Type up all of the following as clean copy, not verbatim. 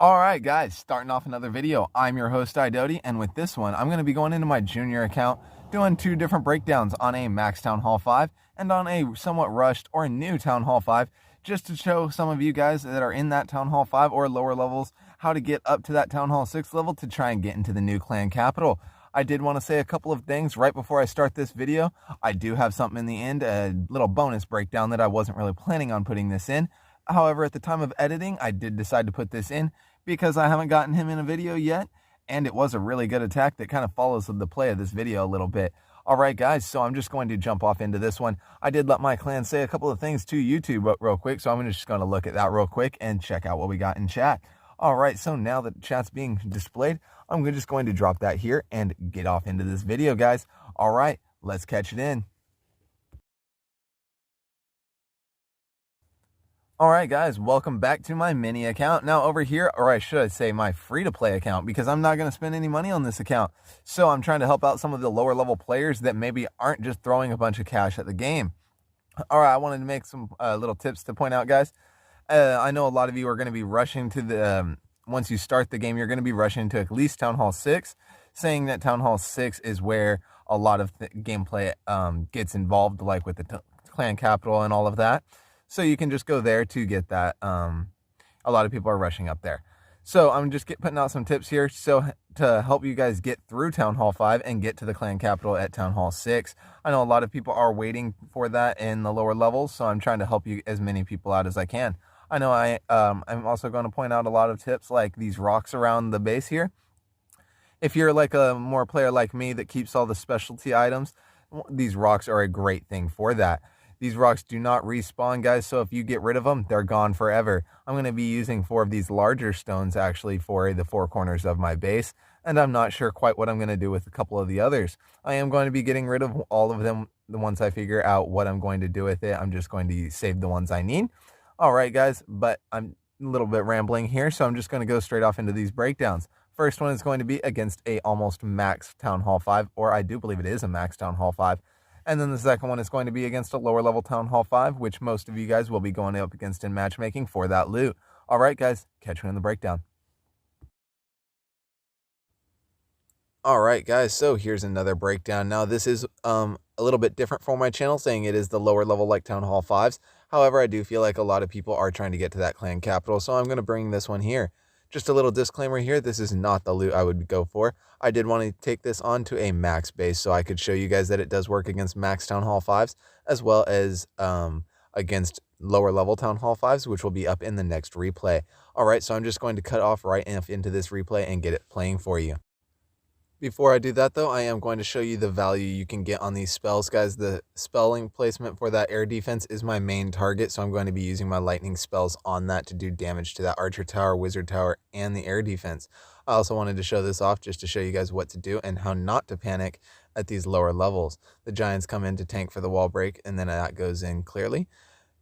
Alright guys, starting off another video. I'm your host idoety, and with this one, I'm going to be going into my junior account, doing two different breakdowns on a max Town Hall 5 and on a somewhat rushed or new Town Hall 5, just to show some of you guys that are in that Town Hall 5 or lower levels how to get up to that Town Hall 6 level to try and get into the new clan capital. I did want to say a couple of things right before I start this video. I do have something in the end, a little bonus breakdown that I wasn't really planning on putting this in. However, at the time of editing, I did decide to put this in because I haven't gotten him in a video yet, and it was a really good attack that kind of follows the play of this video a little bit. Alright guys, so I'm just going to jump off into this one. I did let my clan say a couple of things to YouTube real quick, so I'm just going to look at that real quick and check out what we got in chat. Alright, so now that chat's being displayed, I'm just going to drop that here and get off into this video, guys. Alright, let's catch it in. Alright guys, welcome back to my mini account. Now over here, or I should say my free-to-play account, because I'm not going to spend any money on this account. So I'm trying to help out some of the lower level players that maybe aren't just throwing a bunch of cash at the game. Alright, I wanted to make some little tips to point out, guys. I know a lot of you are going to be rushing to the, once you start the game, you're going to be rushing to at least Town Hall 6, saying that Town Hall 6 is where a lot of gameplay gets involved, like with the clan capital and all of that. So you can just go there to get that. A lot of people are rushing up there. So I'm just putting out some tips here so to help you guys get through Town Hall 5 and get to the clan capital at Town Hall 6. I know a lot of people are waiting for that in the lower levels, so I'm trying to help you as many people out as I can. I know I'm also going to point out a lot of tips like these rocks around the base here. If you're like a more player like me that keeps all the specialty items, these rocks are a great thing for that. These rocks do not respawn, guys, so if you get rid of them, they're gone forever. I'm going to be using 4 of these larger stones, actually, for the 4 corners of my base, and I'm not sure quite what I'm going to do with a couple of the others. I am going to be getting rid of all of them once I figure out what I'm going to do with it. I'm just going to save the ones I need. All right, guys, but I'm a little bit rambling here, so I'm just going to go straight off into these breakdowns. First one is going to be against a almost max Town Hall 5, or I do believe it is a max Town Hall 5. And then the second one is going to be against a lower level Town Hall 5, which most of you guys will be going up against in matchmaking for that loot. All right, guys, catch you in the breakdown. All right, guys, so here's another breakdown. Now, this is a little bit different for my channel, saying it is the lower level like Town Hall 5s. However, I do feel like a lot of people are trying to get to that clan capital, so I'm going to bring this one here. Just a little disclaimer here, this is not the loot I would go for. I did want to take this on to a max base so I could show you guys that it does work against max Town Hall 5s, as well as against lower level Town Hall 5s, which will be up in the next replay. Alright, so I'm just going to cut off right into this replay and get it playing for you. Before I do that, though, I am going to show you the value you can get on these spells, guys. The spelling placement for that air defense is my main target, so I'm going to be using my lightning spells on that to do damage to that archer tower, wizard tower, and the air defense. I also wanted to show this off just to show you guys what to do and how not to panic at these lower levels. The giants come in to tank for the wall break, and then that goes in clearly,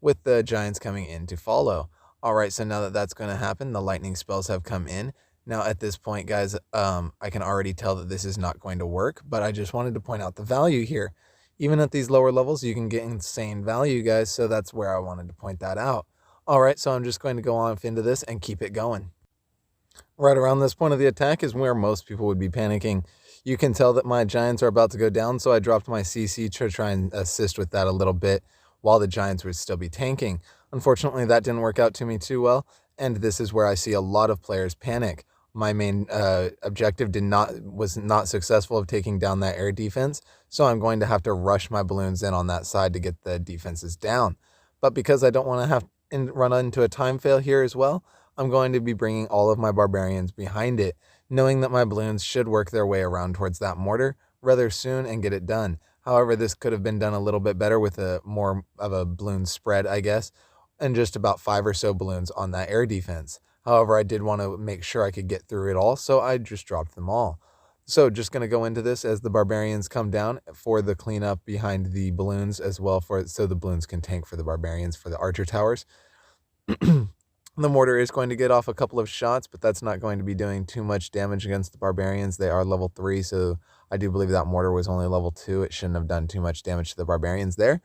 with the giants coming in to follow. Alright, so now that that's going to happen, the lightning spells have come in. Now, at this point, guys, I can already tell that this is not going to work, but I just wanted to point out the value here. Even at these lower levels, you can get insane value, guys, so that's where I wanted to point that out. All right, so I'm just going to go off into this and keep it going. Right around this point of the attack is where most people would be panicking. You can tell that my giants are about to go down, so I dropped my CC to try and assist with that a little bit while the giants would still be tanking. Unfortunately, that didn't work out to me too well, and this is where I see a lot of players panic. My main objective was not successful of taking down that air defense, so I'm going to have to rush my balloons in on that side to get the defenses down. But because I don't want to run into a time fail here as well, I'm going to be bringing all of my barbarians behind it, knowing that my balloons should work their way around towards that mortar rather soon and get it done. However, this could have been done a little bit better with a more of a balloon spread, I guess, and just about 5 or so balloons on that air defense. However, I did want to make sure I could get through it all, so I just dropped them all. So just going to go into this as the barbarians come down for the cleanup behind the balloons as well, so the balloons can tank for the barbarians for the archer towers. The mortar is going to get off a couple of shots, but that's not going to be doing too much damage against the barbarians. They are level 3, so I do believe that mortar was only level 2. It shouldn't have done too much damage to the barbarians there.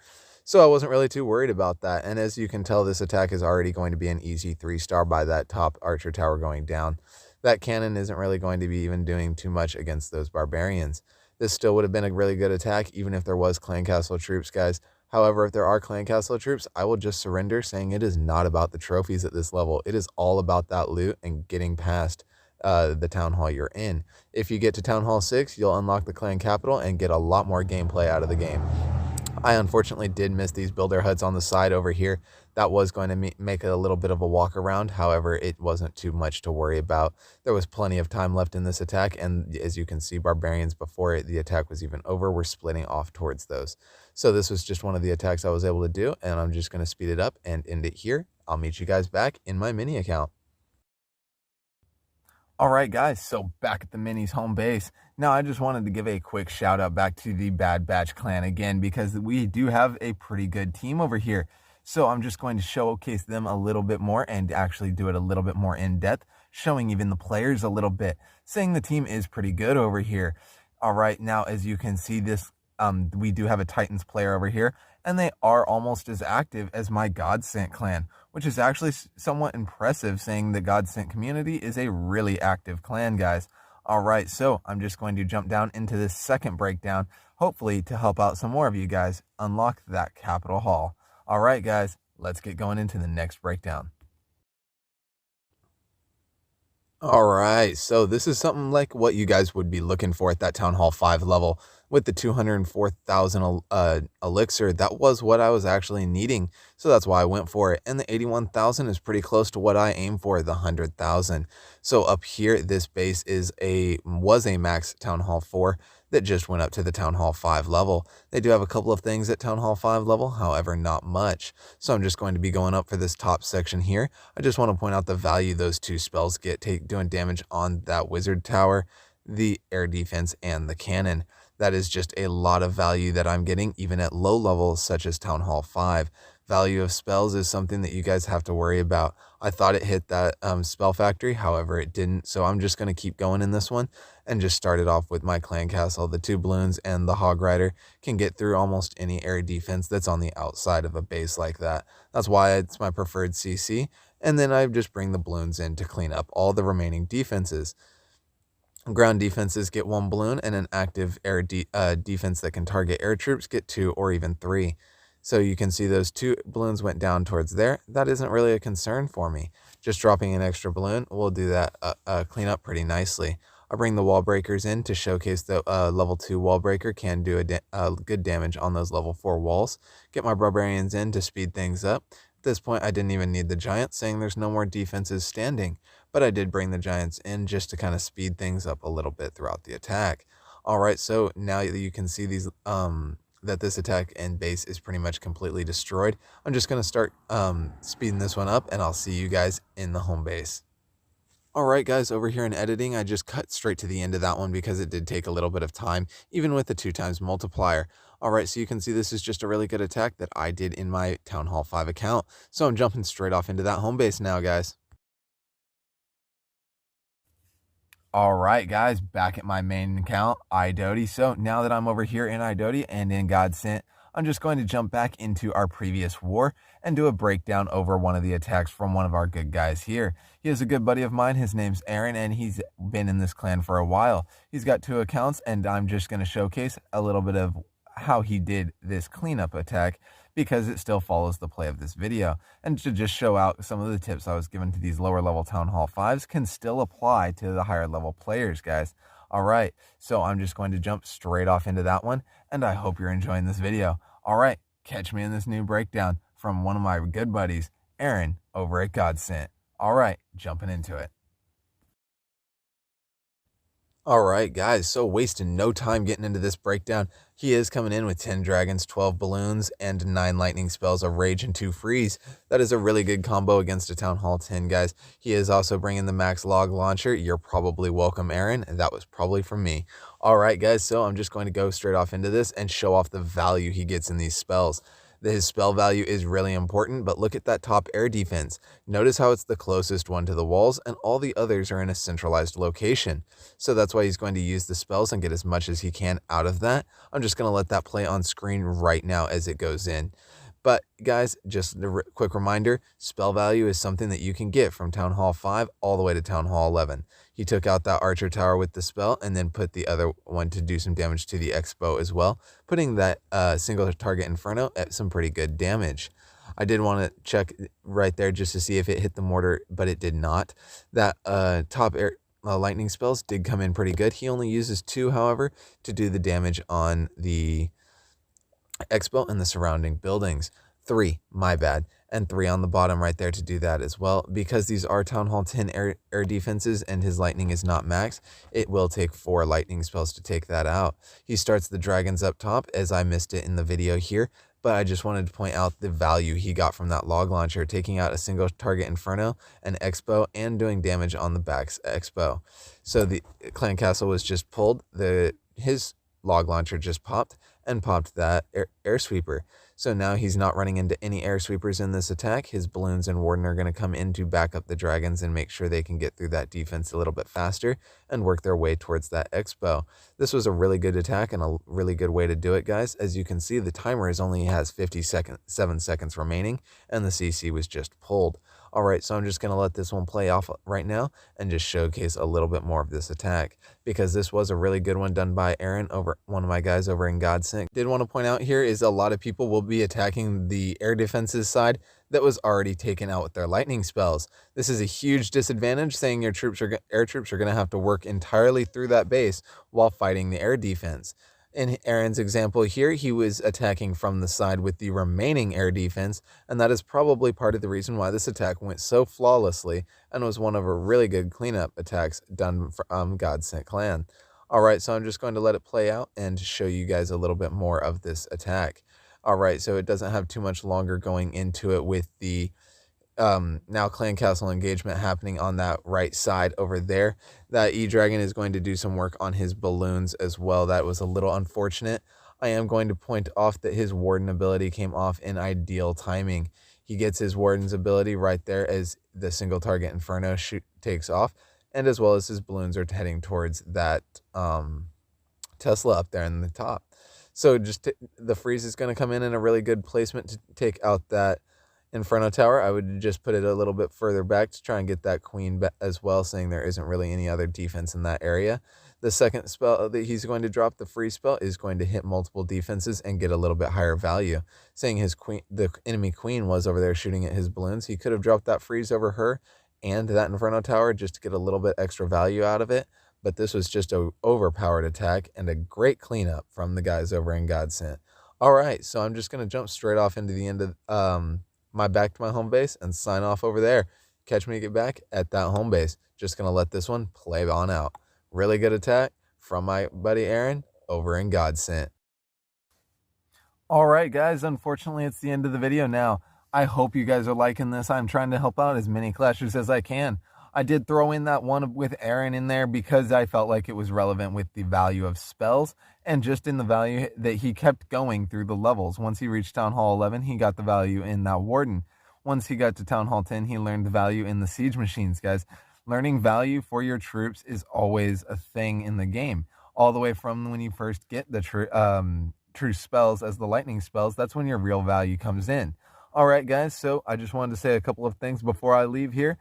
So I wasn't really too worried about that. And as you can tell, this attack is already going to be an easy 3-star by that top archer tower going down. That cannon isn't really going to be even doing too much against those barbarians. This still would have been a really good attack, even if there was clan castle troops, guys. However, if there are clan castle troops, I will just surrender, saying it is not about the trophies at this level. It is all about that loot and getting past the town hall you're in. If you get to town hall 6, you'll unlock the clan capital and get a lot more gameplay out of the game. I unfortunately did miss these builder huts on the side over here. That was going to make it a little bit of a walk around. However, it wasn't too much to worry about. There was plenty of time left in this attack, and as you can see, barbarians, before the attack was even over, were splitting off towards those. So this was just one of the attacks I was able to do, and I'm just going to speed it up and end it here. I'll meet you guys back in my mini account. All right, guys, so back at the Minis home base. Now, I just wanted to give a quick shout out back to the Bad Batch clan again, because we do have a pretty good team over here. So I'm just going to showcase them a little bit more and actually do it a little bit more in depth, showing even the players a little bit, saying the team is pretty good over here. All right, now, as you can see, we do have a Titans player over here, and they are almost as active as my Godsent clan, which is actually somewhat impressive, saying the Godsent community is a really active clan, guys. All right, so I'm just going to jump down into this second breakdown, hopefully to help out some more of you guys unlock that Capital Hall. All right, guys, let's get going into the next breakdown. All right, so this is something like what you guys would be looking for at that Town Hall 5 level. With the 204,000 elixir, that was what I was actually needing, so that's why I went for it. And the 81,000 is pretty close to what I aim for, the 100,000. So up here, this base was a max Town Hall 4 that just went up to the Town Hall 5 level. They do have a couple of things at Town Hall 5 level, however, not much. So I'm just going to be going up for this top section here. I just want to point out the value those two spells get, doing damage on that wizard tower, the air defense, and the cannon. That is just a lot of value that I'm getting, even at low levels such as Town Hall 5. Value of spells is something that you guys have to worry about. I thought it hit that spell factory, however, it didn't. So I'm just going to keep going in this one and just start it off with my clan castle. The 2 balloons and the hog rider can get through almost any air defense that's on the outside of a base like that. That's why it's my preferred CC. And then I just bring the balloons in to clean up all the remaining defenses. Ground defenses get 1 balloon, and an active air defense that can target air troops get 2 or even 3. So you can see those 2 balloons went down towards there. That isn't really a concern for me. Just dropping an extra balloon will do that clean up pretty nicely. I'll bring the wall breakers in to showcase the level 2 wall breaker can do good damage on those level 4 walls. Get my barbarians in to speed things up. At this point, I didn't even need the giant, saying there's no more defenses standing. But I did bring the giants in just to kind of speed things up a little bit throughout the attack. All right, so now you can see these that this attack and base is pretty much completely destroyed. I'm just going to start speeding this one up, and I'll see you guys in the home base. All right, guys, over here in editing, I just cut straight to the end of that one because it did take a little bit of time, even with the 2x multiplier. All right, so you can see this is just a really good attack that I did in my Town Hall 5 account. So I'm jumping straight off into that home base now, guys. All right, guys, back at my main account, idoety. So now that I'm over here in idoety and in Godsent, I'm just going to jump back into our previous war and do a breakdown over one of the attacks from one of our good guys here. He is a good buddy of mine. His name's Aaron, and he's been in this clan for a while. He's got 2 accounts, and I'm just going to showcase a little bit of how he did this cleanup attack, because it still follows the play of this video. And to just show out some of the tips I was given to these lower level Town Hall 5s can still apply to the higher level players, guys. All right, so I'm just going to jump straight off into that one, and I hope you're enjoying this video. All right, catch me in this new breakdown from one of my good buddies, Aaron, over at Godsent. All right, jumping into it. All right, guys, so wasting no time getting into this breakdown. He is coming in with 10 dragons, 12 balloons, and 9 lightning spells of rage and 2 freeze. That is a really good combo against a Town Hall 10, guys. He is also bringing the max log launcher. You're probably welcome, Aaron. That was probably from me. All right, guys, so I'm just going to go straight off into this and show off the value he gets in these spells. His spell value is really important, but look at that top air defense. Notice how it's the closest one to the walls, and all the others are in a centralized location. So that's why he's going to use the spells and get as much as he can out of that. I'm just going to let that play on screen right now as it goes in. But guys, just a quick reminder, spell value is something that you can get from Town Hall 5 all the way to Town Hall 11. He took out that Archer Tower with the spell and then put the other one to do some damage to the Expo as well, putting that single target Inferno at some pretty good damage. I did want to check right there just to see if it hit the mortar, but it did not. That top air lightning spells did come in pretty good. He only uses 2, however, to do the damage on the Expo and the surrounding buildings. 3, my bad, and 3 on the bottom right there to do that as well. Because these are Town Hall 10 air defenses and his lightning is not max, it will take 4 lightning spells to take that out. He starts the dragons up top, as I missed it in the video here, but I just wanted to point out the value he got from that log launcher, taking out a single target Inferno, an Expo, and doing damage on the back's Expo. So the clan castle was just pulled, his log launcher just popped, and popped that air sweeper. So now he's not running into any air sweepers in this attack. His balloons and warden are going to come in to back up the dragons and make sure they can get through that defense a little bit faster and work their way towards that Expo. This was a really good attack and a really good way to do it, guys. As you can see, the timer only has 7 seconds remaining, and the CC was just pulled. All right, so I'm just going to let this one play off right now and just showcase a little bit more of this attack, because this was a really good one done by Aaron, over one of my guys over in Godsent. Did want to point out here is a lot of people will be attacking the air defenses side that was already taken out with their lightning spells. This is a huge disadvantage, saying your air troops are going to have to work entirely through that base while fighting the air defense. In Aaron's example here, he was attacking from the side with the remaining air defense, and that is probably part of the reason why this attack went so flawlessly and was one of a really good cleanup attacks done from Godsent Clan. Alright, so I'm just going to let it play out and show you guys a little bit more of this attack. Alright, so it doesn't have too much longer going into it with the now clan castle engagement happening on that right side over there. That E-Dragon is going to do some work on his balloons as well. That was a little unfortunate. I am going to point off that his warden ability came off in ideal timing. He gets his warden's ability right there as the single target Inferno takes off, and as well as his balloons are heading towards that Tesla up there in the top. So just the freeze is going to come in a really good placement to take out that Inferno Tower. I would just put it a little bit further back to try and get that queen as well, saying there isn't really any other defense in that area. The second spell that he's going to drop, the free spell, is going to hit multiple defenses and get a little bit higher value. Saying his queen, the enemy queen, was over there shooting at his balloons. He could have dropped that freeze over her and that Inferno Tower just to get a little bit extra value out of it. But this was just an overpowered attack and a great cleanup from the guys over in Godsent. All right, so I'm just going to jump straight off into the end of back to my home base and sign off over there. Catch me get back at that home base. Just going to let this one play on out. Really good attack from my buddy Aaron over in Godsent. All right, guys, unfortunately, it's the end of the video now. I hope you guys are liking this. I'm trying to help out as many clashers as I can. I did throw in that one with Aaron in there because I felt like it was relevant with the value of spells and just in the value that he kept going through the levels. Once he reached Town Hall 11, he got the value in that Warden. Once he got to Town Hall 10, he learned the value in the siege machines, guys. Learning value for your troops is always a thing in the game. All the way from when you first get the true spells as the lightning spells, that's when your real value comes in. All right, guys, so I just wanted to say a couple of things before I leave here.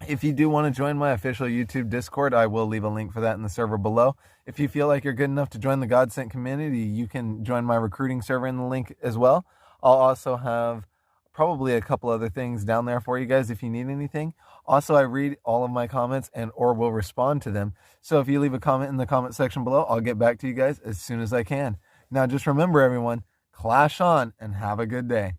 If you do want to join my official YouTube Discord, I will leave a link for that in the server below. If you feel like you're good enough to join the Godsent community, you can join my recruiting server in the link as well. I'll also have probably a couple other things down there for you guys if you need anything. Also, I read all of my comments or will respond to them. So if you leave a comment in the comment section below, I'll get back to you guys as soon as I can. Now, just remember, everyone, clash on and have a good day.